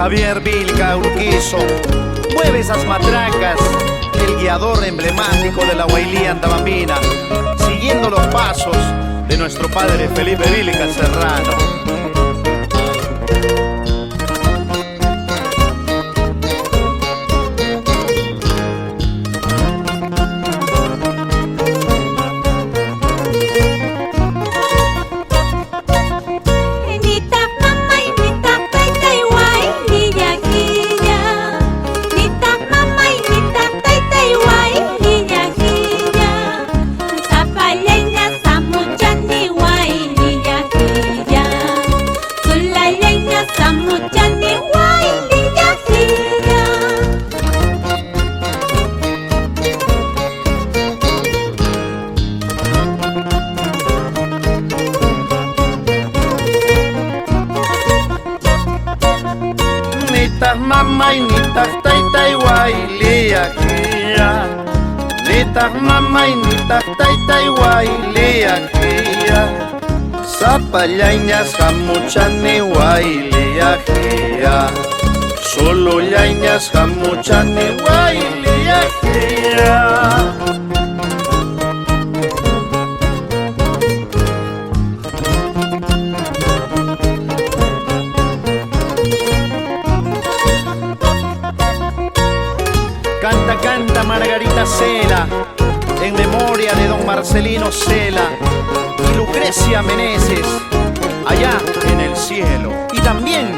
Javier Vilca Urquizo, mueve esas matracas, el guiador emblemático de la Huaylía Andabambina, siguiendo los pasos de nuestro padre Felipe Vilca Serrano. Nitas mamay, nitas taytay wayliyakiya. Nitas mamay, nitas taytay wayliyakiya. Sapallayñas hamuchani wayliyakiya. Solo llañas hamuchani wayliyakiya. Canta, canta Margarita Cela, en memoria de don Marcelino Cela y Lucrecia Meneses, allá en el cielo. Y también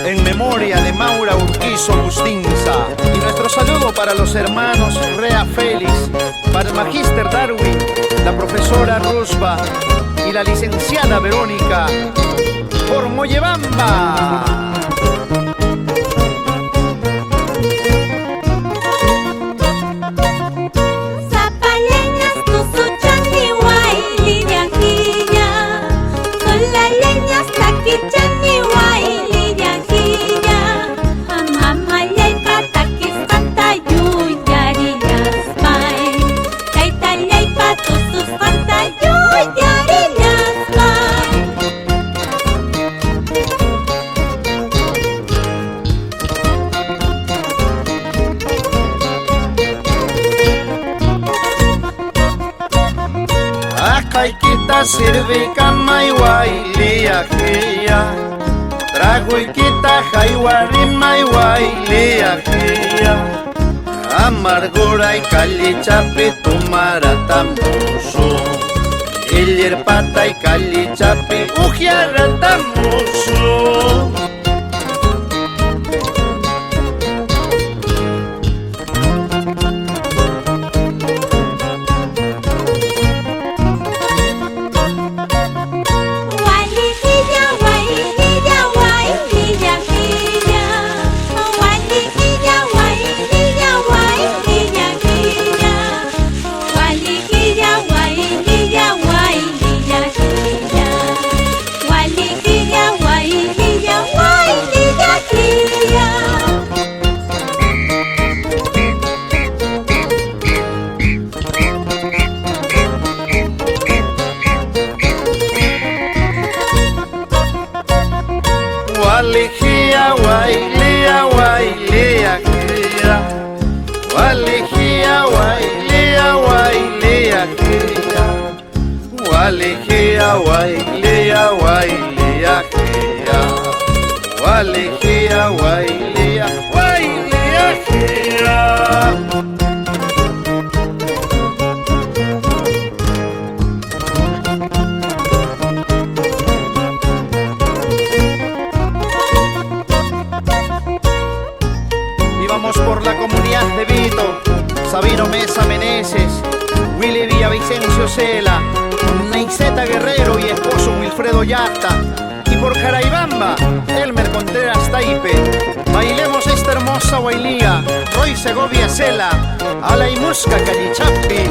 en memoria de Maura Urquizo Bustinza. Y nuestro saludo para los hermanos Rea Félix, para el magíster Darwin, la profesora Rusba y la licenciada Verónica por Mollebamba. Akaykita sirvikamay wayliyakiya. Traguykita haywarimay wayliyakiya. Amarguray kallichapi tumaratamusu. Illirpatay kallichapi ujiaratamusu. Walikia wailia wailia kia. Walikia wailia wailia kia. Walikia wailia wailia kia. Walikia wailia wailia kia. Vamos por la comunidad de Vito, Sabino Mesa Meneses, Willy Villavicencio Cela, Neiseta Guerrero y esposo Wilfredo Yasta. Y por Caraibamba, Elmer Contreras Taipe. Bailemos esta hermosa Huaylía, Roy Segovia Cela, Ala y Musca Callichapi.